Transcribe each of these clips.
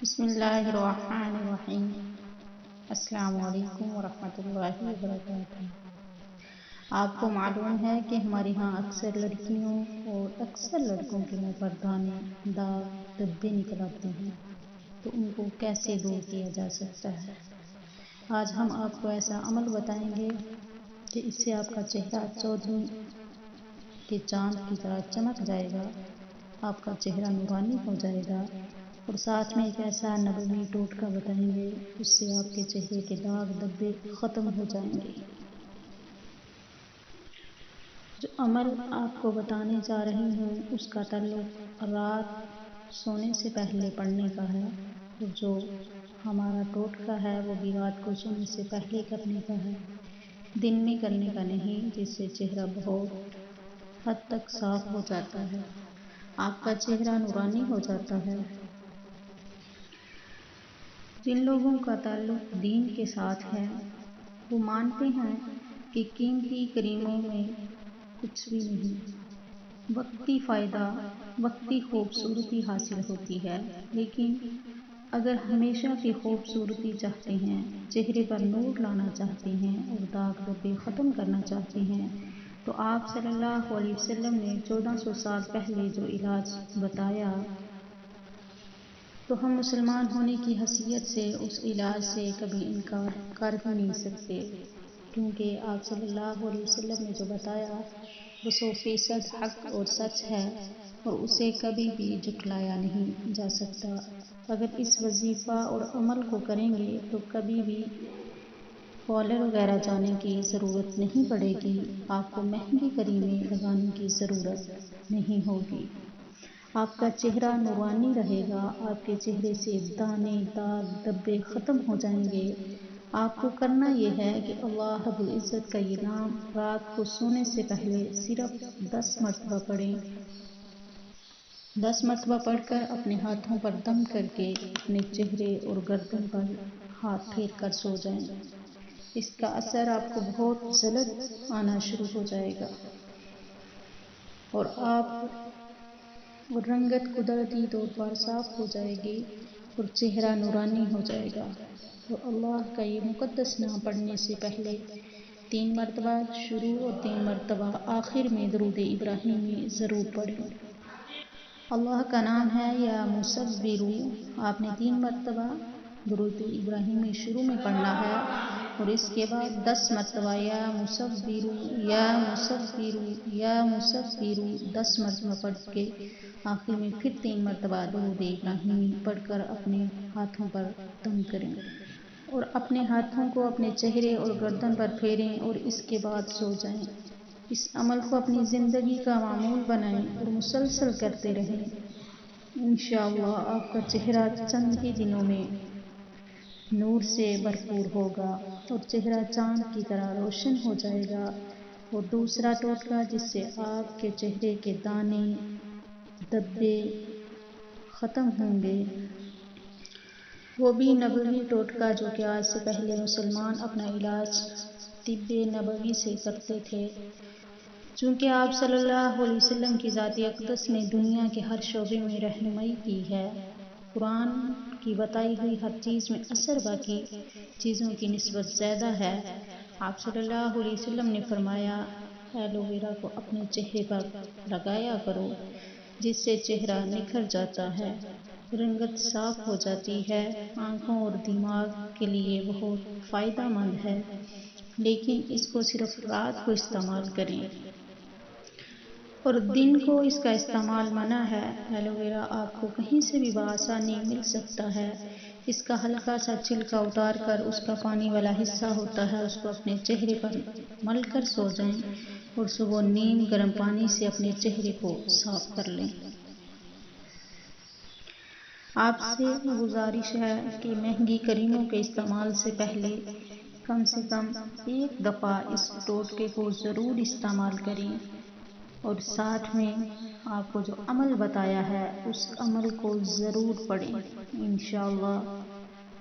بسم اللہ الرحمن الرحیم۔ السلام علیکم ورحمۃ اللہ وبرکاتہ۔ آپ کو معلوم ہے کہ ہمارے ہاں اکثر لڑکیوں اور اکثر لڑکوں کے منہ پر دانے، داغ، دبے نکل آتے ہیں، تو ان کو کیسے دور کیا جا سکتا ہے؟ آج ہم آپ کو ایسا عمل بتائیں گے کہ اس سے آپ کا چہرہ 14 کے چاند کی طرح چمک جائے گا، آپ کا چہرہ نورانی ہو جائے گا، اور ساتھ میں ایک ایسا نبوی ٹوٹکا بتائیں گے اس سے آپ کے چہرے کے داغ دبے ختم ہو جائیں گے۔ جو عمل آپ کو بتانے جا رہی ہوں اس کا تعلق رات سونے سے پہلے پڑھنے کا ہے، اور جو ہمارا ٹوٹکا ہے وہ بھی رات کو سونے سے پہلے کرنے کا ہے، دن میں کرنے کا نہیں، جس سے چہرہ بہت حد تک صاف ہو جاتا ہے، آپ کا چہرہ نورانی ہو جاتا ہے۔ جن لوگوں کا تعلق دین کے ساتھ ہے وہ مانتے ہیں کہ قیمتی کریموں میں کچھ بھی نہیں، وقتی فائدہ، وقتی خوبصورتی حاصل ہوتی ہے، لیکن اگر ہمیشہ کی خوبصورتی چاہتے ہیں، چہرے پر نور لانا چاہتے ہیں اور داغ دبے ختم کرنا چاہتے ہیں، تو آپ صلی اللہ علیہ وسلم نے 1400 سال پہلے جو علاج بتایا، تو ہم مسلمان ہونے کی حیثیت سے اس علاج سے کبھی انکار کر ہی نہیں سکتے، کیونکہ آپ صلی اللہ علیہ وسلم نے جو بتایا وہ 100% حق اور سچ ہے، اور اسے کبھی بھی جھٹلایا نہیں جا سکتا۔ اگر اس وظیفہ اور عمل کو کریں گے تو کبھی بھی پارلر وغیرہ جانے کی ضرورت نہیں پڑے گی، آپ کو مہنگی کریمیں لگانے کی ضرورت نہیں ہوگی، آپ کا چہرہ نورانی رہے گا، آپ کے چہرے سے دانے، داغ، دبے ختم ہو جائیں گے۔ آپ کو کرنا یہ ہے کہ اللہ رب العزت کا یہ نام رات کو سونے سے پہلے صرف 10 مرتبہ پڑھیں۔ 10 مرتبہ پڑھ کر اپنے ہاتھوں پر دم کر کے اپنے چہرے اور گردن پر ہاتھ پھیر کر سو جائیں۔ اس کا اثر آپ کو بہت جلد آنا شروع ہو جائے گا، اور رنگت قدرتی طور پر صاف ہو جائے گی اور چہرہ نورانی ہو جائے گا۔ اور اللہ کا یہ مقدس نام پڑھنے سے پہلے 3 مرتبہ شروع اور 3 مرتبہ آخر میں درود ابراہیمی ضرور پڑھیں۔ اللہ کا نام ہے یا مصور، آپ نے 3 مرتبہ درود ابراہیمی شروع میں پڑھنا ہے، اور اس کے بعد 10 مرتبہ یا مصور، یا مصور، یا مصور 10 مرتبہ پڑھ کے آخر میں پھر 3 مرتبہ درود ابراہیمی پڑھ کر اپنے ہاتھوں پر دم کریں، اور اپنے ہاتھوں کو اپنے چہرے اور گردن پر پھیریں اور اس کے بعد سو جائیں۔ اس عمل کو اپنی زندگی کا معمول بنائیں اور مسلسل کرتے رہیں۔ انشاءاللہ آپ کا چہرہ چند ہی دنوں میں نور سے بھرپور ہوگا اور چہرہ چاند کی طرح روشن ہو جائے گا۔ اور دوسرا ٹوٹکا جس سے آپ کے چہرے کے دانے، دبے ختم ہوں گے، وہ بھی نبوی ٹوٹکا جو کہ آج سے پہلے مسلمان اپنا علاج طب نبوی سے کرتے تھے۔ چونکہ آپ صلی اللہ علیہ وسلم کی ذات اقدس نے دنیا کے ہر شعبے میں رہنمائی کی ہے، قرآن کی بتائی ہوئی ہر چیز میں اثر باقی چیزوں کی نسبت زیادہ ہے۔ آپ صلی اللہ علیہ وسلم نے فرمایا، ایلو ویرا کو اپنے چہرے پر لگایا کرو، جس سے چہرہ نکھر جاتا ہے، رنگت صاف ہو جاتی ہے، آنکھوں اور دماغ کے لیے بہت فائدہ مند ہے، لیکن اس کو صرف رات کو استعمال کریں اور دن کو اس کا استعمال منع ہے۔ ایلو ویرا آپ کو کہیں سے بھی بآسانی مل سکتا ہے، اس کا ہلکا سا چھلکا اتار کر اس کا پانی والا حصہ ہوتا ہے، اس کو اپنے چہرے پر مل کر سو جائیں اور صبح نیم گرم پانی سے اپنے چہرے کو صاف کر لیں۔ آپ سے گزارش ہے کہ مہنگی کریموں کے استعمال سے پہلے کم سے کم ایک دفعہ اس ٹوٹکے کو ضرور استعمال کریں، اور ساتھ میں آپ کو جو عمل بتایا ہے اس عمل کو ضرور پڑھیں۔ انشاءاللہ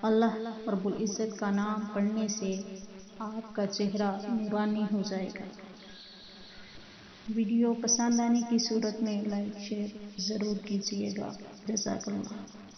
اللہ رب العزت کا نام پڑھنے سے آپ کا چہرہ نورانی ہو جائے گا۔ ویڈیو پسند آنے کی صورت میں لائک شیئر ضرور کیجیے گا۔ جزاک اللہ۔